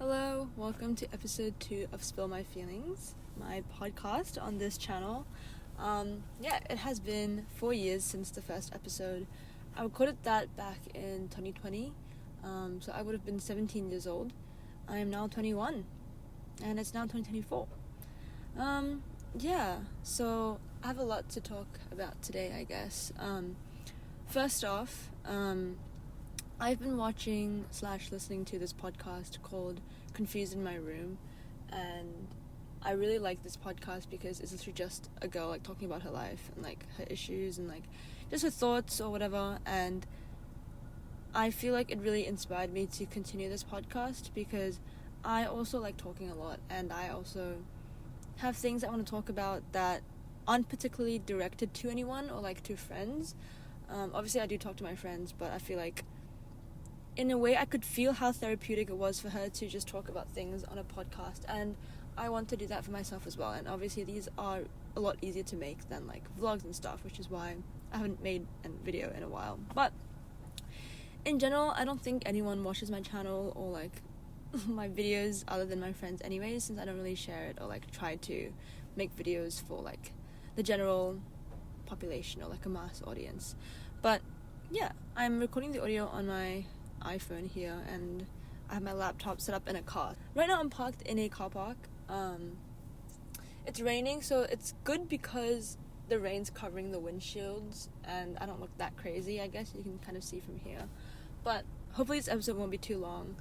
Hello, welcome to episode 2 of Spill My Feelings, my podcast on this channel. It has been 4 years since the first episode. I recorded that back in 2020, so I would have been 17 years old. I am now 21, and it's now 2024. So I have a lot to talk about today, I guess. First off, I've been watching / listening to this podcast called Confused in My Room, and I really like this podcast because it's literally just a girl talking about her life and her issues and just her thoughts or whatever, and I feel like it really inspired me to continue this podcast because I also like talking a lot, and I also have things I want to talk about that aren't particularly directed to anyone or to friends. Obviously I do talk to my friends, but I feel like in a way I could feel how therapeutic it was for her to just talk about things on a podcast, and I want to do that for myself as well. And obviously these are a lot easier to make than vlogs and stuff, which is why I haven't made a video in a while. But in general, I don't think anyone watches my channel or my videos other than my friends anyways, since I don't really share it or try to make videos for the general population or a mass audience. But yeah, I'm recording the audio on my iPhone here, and I have my laptop set up in a car. Right now I'm parked in a car park. It's raining, so it's good because the rain's covering the windshields and I don't look that crazy, I guess you can kind of see from here. But hopefully this episode won't be too long.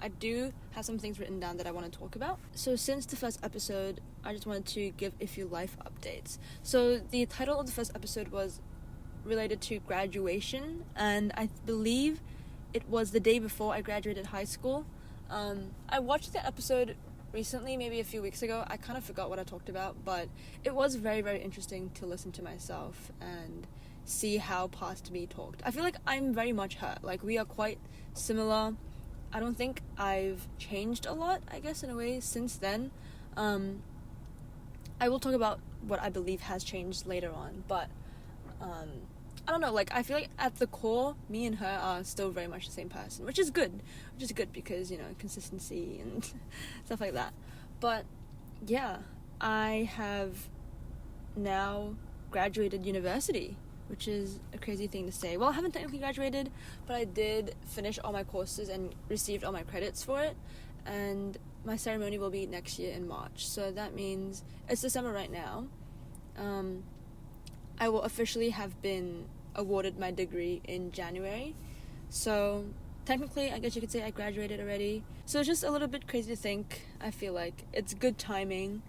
I do have some things written down that I want to talk about. So since the first episode, I just wanted to give a few life updates. So the title of the first episode was related to graduation, and I believe it was the day before I graduated high school. I watched that episode recently, maybe a few weeks ago. I kind of forgot what I talked about, but it was very, very interesting to listen to myself and see how past me talked. I feel like I'm very much her. We are quite similar. I don't think I've changed a lot, I guess, in a way, since then. I will talk about what I believe has changed later on, but I don't know, I feel like at the core, me and her are still very much the same person, which is good because, consistency and stuff like that. But yeah, I have now graduated university, which is a crazy thing to say. Well, I haven't technically graduated, but I did finish all my courses and received all my credits for it, and my ceremony will be next year in March, so that means it's December right now. I will officially have been awarded my degree in January, so technically I guess you could say I graduated already. So it's just a little bit crazy to think. I feel like it's good timing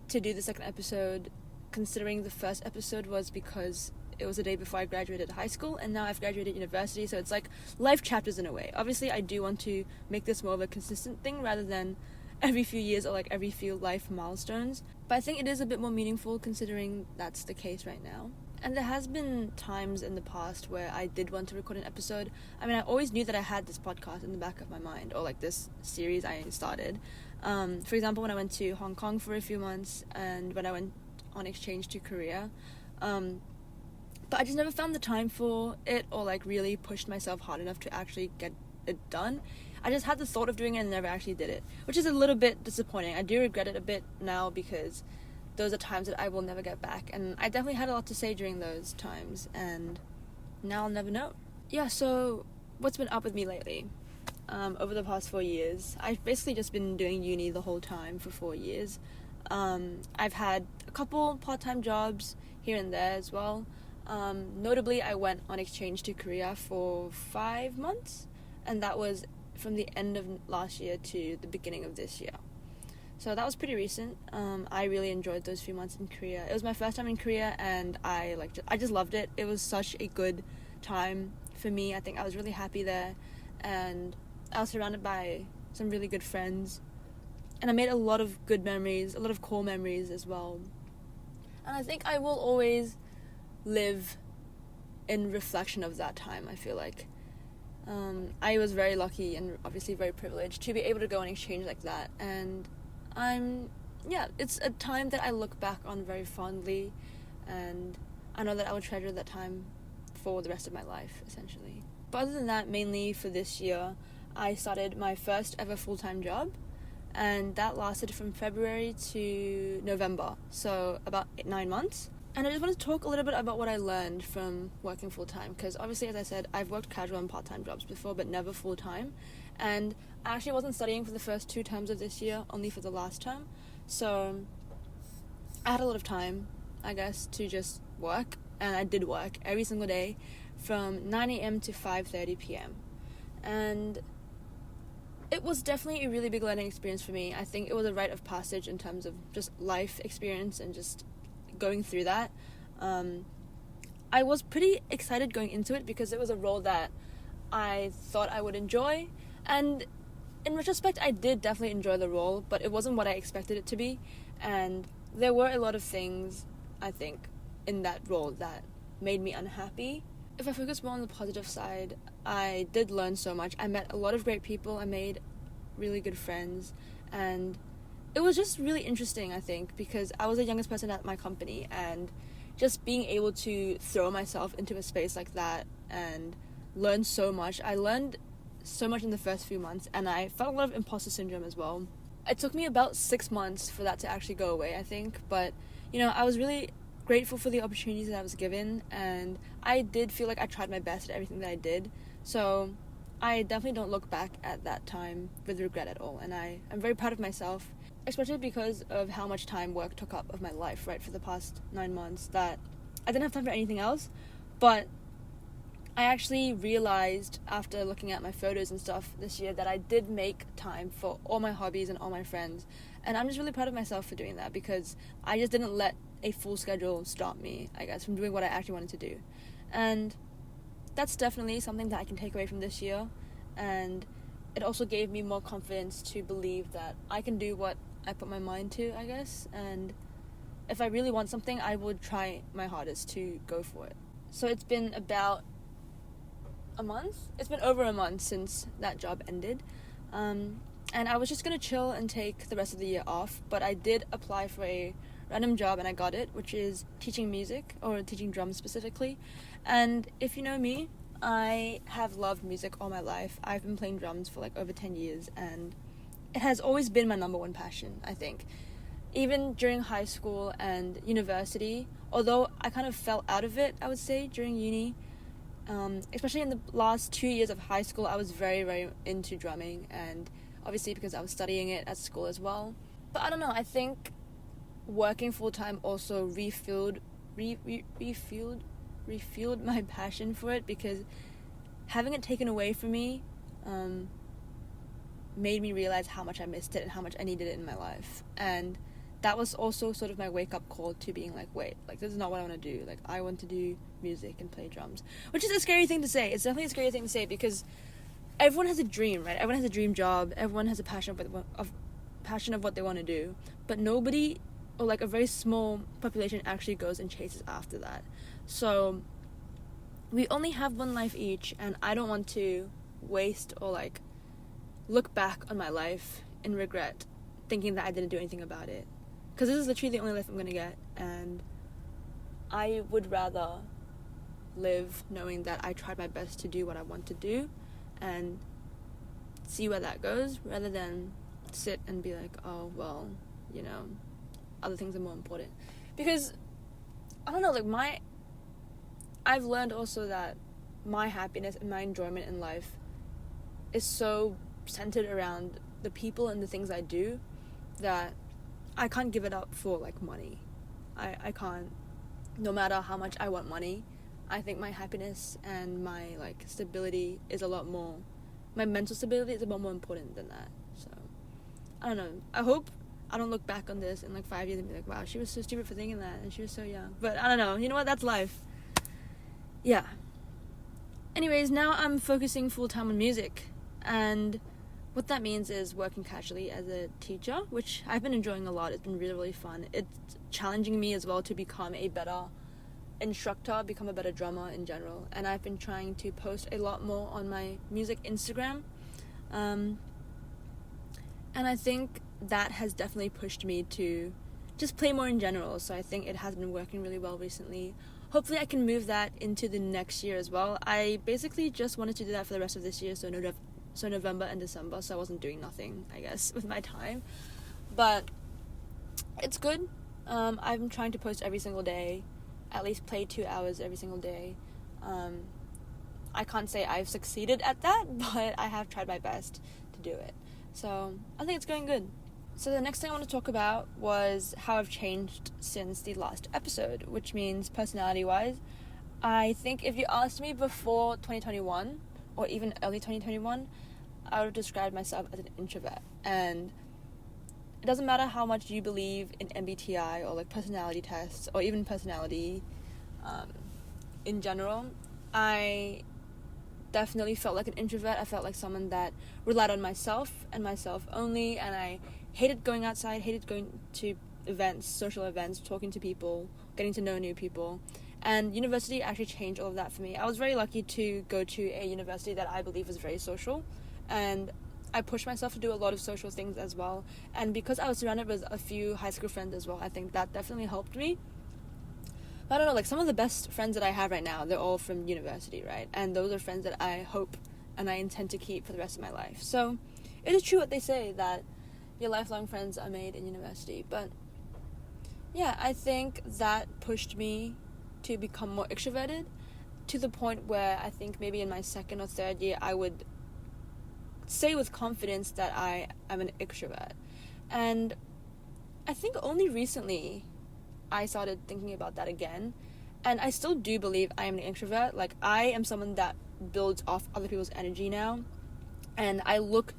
to do the second episode, considering the first episode was because it was the day before I graduated high school, and now I've graduated university, so it's life chapters in a way. Obviously I do want to make this more of a consistent thing rather than every few years or every few life milestones, but I think it is a bit more meaningful considering that's the case right now. And there has been times in the past where I did want to record an episode. I mean, I always knew that I had this podcast in the back of my mind, or this series I started. For example, when I went to Hong Kong for a few months, and when I went on exchange to Korea. But I just never found the time for it, or really pushed myself hard enough to actually get it done. I just had the thought of doing it and never actually did it, which is a little bit disappointing. I do regret it a bit now because those are times that I will never get back, and I definitely had a lot to say during those times, and now I'll never know. Yeah, so what's been up with me lately? Over the past 4 years, I've basically just been doing uni the whole time for 4 years. I've had a couple part-time jobs here and there as well. Notably, I went on exchange to Korea for 5 months, and that was from the end of last year to the beginning of this year. So that was pretty recent. I really enjoyed those few months in Korea. It was my first time in Korea, and I just loved it. It was such a good time for me. I think I was really happy there, and I was surrounded by some really good friends, and I made a lot of good memories, a lot of core memories as well. And I think I will always live in reflection of that time, I feel like. I was very lucky and obviously very privileged to be able to go on exchange like that, and it's a time that I look back on very fondly, and I know that I will treasure that time for the rest of my life, essentially. But other than that, mainly for this year, I started my first ever full-time job, and that lasted from February to November, so about 9 months. And I just want to talk a little bit about what I learned from working full-time, because obviously, as I said, I've worked casual and part-time jobs before, but never full-time. And I actually wasn't studying for the first 2 terms of this year, only for the last term. So I had a lot of time, I guess, to just work, and I did work every single day from 9 a.m. to 5:30 p.m. And it was definitely a really big learning experience for me. I think it was a rite of passage in terms of just life experience and just going through that. I was pretty excited going into it because it was a role that I thought I would enjoy. And in retrospect, I did definitely enjoy the role, but it wasn't what I expected it to be. And there were a lot of things, I think, in that role that made me unhappy. If I focus more on the positive side, I did learn so much. I met a lot of great people. I made really good friends. And it was just really interesting, I think, because I was the youngest person at my company. And just being able to throw myself into a space like that and learn so much. I learned so much in the first few months. And I felt a lot of imposter syndrome as well. It took me about 6 months for that to actually go away, I think. But, I was really grateful for the opportunities that I was given, and I did feel like I tried my best at everything that I did. So I definitely don't look back at that time with regret at all, and I'm very proud of myself, especially because of how much time work took up of my life, right, for the past 9 months, that I didn't have time for anything else. But I actually realized after looking at my photos and stuff this year that I did make time for all my hobbies and all my friends, and I'm just really proud of myself for doing that, because I just didn't let a full schedule stop me, I guess, from doing what I actually wanted to do. And that's definitely something that I can take away from this year, and it also gave me more confidence to believe that I can do what I put my mind to, I guess, and if I really want something, I would try my hardest to go for it. So it's been about a month? It's been over a month since that job ended, and I was just gonna chill and take the rest of the year off, but I did apply for a random job and I got it, which is teaching music, or teaching drums specifically. And if you know me, I have loved music all my life. I've been playing drums for like over 10 years, and it has always been my number one passion, I think. Even during high school and university, although I kind of fell out of it, I would say, during uni, especially in the last 2 years of high school, I was very, very into drumming, and obviously because I was studying it at school as well. But I don't know, I think working full-time also refueled my passion for it, because having it taken away from me made me realize how much I missed it and how much I needed it in my life. And that was also sort of my wake-up call to being like, wait, like, this is not what I want to do. Like, I want to do music and play drums, which is a scary thing to say. It's definitely a scary thing to say, because everyone has a dream, right? Everyone has a dream job. Everyone has a passion of what they want to do, but nobody, or like a very small population, actually goes and chases after that. So we only have one life each, and I don't want to waste or like look back on my life in regret, thinking that I didn't do anything about it, because this is literally the only life I'm gonna get, and I would rather live knowing that I tried my best to do what I want to do and see where that goes, rather than sit and be like, oh well, other things are more important. Because I don't know, like, I've learned also that my happiness and my enjoyment in life is so centered around the people and the things I do that I can't give it up for like money. I can't, no matter how much I want money. I think my happiness and my like stability is a lot more, my mental stability is a lot more important than that. So I don't know, I hope I don't look back on this in like 5 years and be like, wow, she was so stupid for thinking that and she was so young. But I don't know, you know what, that's life. Yeah. Anyways, now I'm focusing full-time on music, and what that means is working casually as a teacher, which I've been enjoying a lot. It's been really, really fun. It's challenging me as well to become a better instructor, become a better drummer in general, and I've been trying to post a lot more on my music Instagram, and I think that has definitely pushed me to just play more in general, so I think it has been working really well recently. Hopefully I can move that into the next year as well. I basically just wanted to do that for the rest of this year, so so November and December, so I wasn't doing nothing, I guess, with my time. But it's good. I'm trying to post every single day, at least play 2 hours every single day. I can't say I've succeeded at that, but I have tried my best to do it. So I think it's going good. So the next thing I want to talk about was how I've changed since the last episode, which means personality-wise. I think if you asked me before 2021, or even early 2021, I would have described myself as an introvert. And it doesn't matter how much you believe in MBTI or like personality tests or even personality in general, I definitely felt like an introvert. I felt like someone that relied on myself and myself only, and I hated going outside, hated going to events, social events, talking to people, getting to know new people. And university actually changed all of that for me. I was very lucky to go to a university that I believe was very social, and I pushed myself to do a lot of social things as well. And because I was surrounded with a few high school friends as well, I think that definitely helped me. But I don't know, like some of the best friends that I have right now, they're all from university, right? And those are friends that I hope and I intend to keep for the rest of my life. So it is true what they say, that your lifelong friends are made in university. But yeah, I think that pushed me to become more extroverted, to the point where I think maybe in my second or third year I would say with confidence that I am an extrovert. And I think only recently I started thinking about that again, and I still do believe I am an introvert. Like, I am someone that builds off other people's energy now, and I look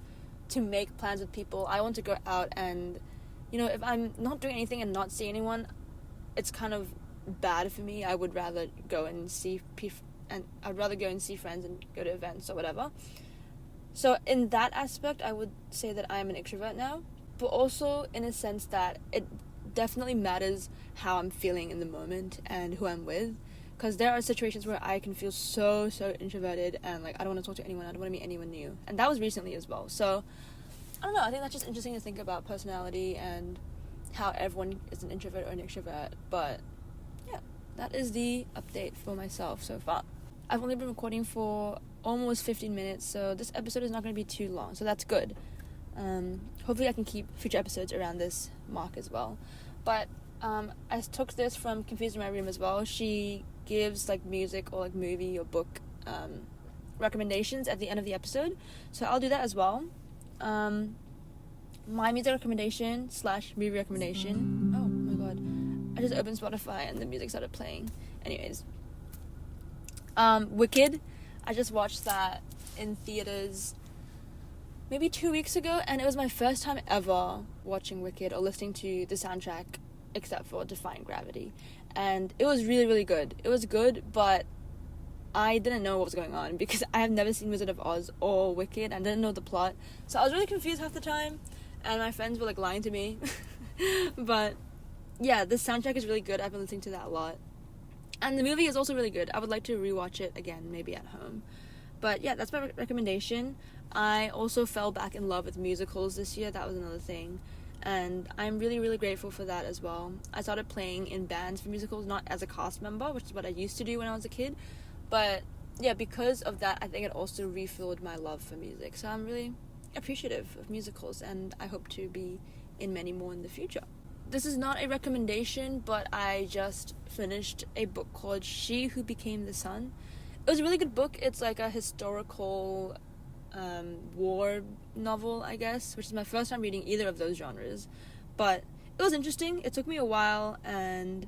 to make plans with people. I want to go out, and you know, if I'm not doing anything and not see anyone, it's kind of bad for me. I would rather go and see friends and go to events or whatever. So in that aspect, I would say that I am an extrovert now, but also in a sense that it definitely matters how I'm feeling in the moment and who I'm with, because there are situations where I can feel so introverted and like I don't want to talk to anyone, I don't want to meet anyone new, and that was recently as well. So I don't know, I think that's just interesting to think about personality and how everyone is an introvert or an extrovert. But yeah, that is the update for myself so far. I've only been recording for almost 15 minutes, so this episode is not going to be too long, so that's good. Hopefully I can keep future episodes around this mark as well. But I took this from Confused in My Room as well. She gives like music or like movie or book recommendations at the end of the episode, so I'll do that as well. My music recommendation / movie recommendation. Oh my god, I just opened Spotify and the music started playing. Anyways, Wicked. I just watched that in theaters maybe 2 weeks ago, and it was my first time ever watching Wicked or listening to the soundtrack, except for Defying Gravity. And it was really, really good. It was good, but I didn't know what was going on because I have never seen Wizard of Oz or Wicked. I didn't know the plot, so I was really confused half the time, and my friends were like lying to me. But yeah, the soundtrack is really good. I've been listening to that a lot. And the movie is also really good. I would like to rewatch it again, maybe at home. But yeah, that's my recommendation. I also fell back in love with musicals this year. That was another thing. And I'm really, really grateful for that as well. I started playing in bands for musicals, not as a cast member, which is what I used to do when I was a kid. But yeah, because of that, I think it also refilled my love for music. So I'm really appreciative of musicals, and I hope to be in many more in the future. This is not a recommendation, but I just finished a book called She Who Became the Sun. It was a really good book. It's like a historical war novel, I guess, which is my first time reading either of those genres. But it was interesting. It took me a while, and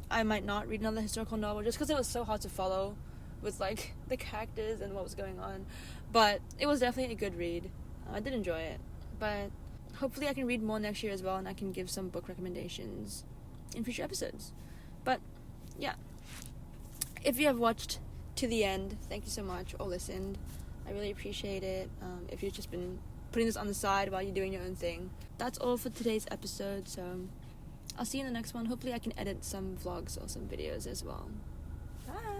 I might not read another historical novel just because it was so hard to follow with like the characters and what was going on. But it was definitely a good read. I did enjoy it. But hopefully I can read more next year as well, and I can give some book recommendations in future episodes. But yeah, if you have watched to the end, thank you so much, or listened. I really appreciate it. If you've just been putting this on the side while you're doing your own thing. That's all for today's episode, so I'll see you in the next one. Hopefully I can edit some vlogs or some videos as well. Bye!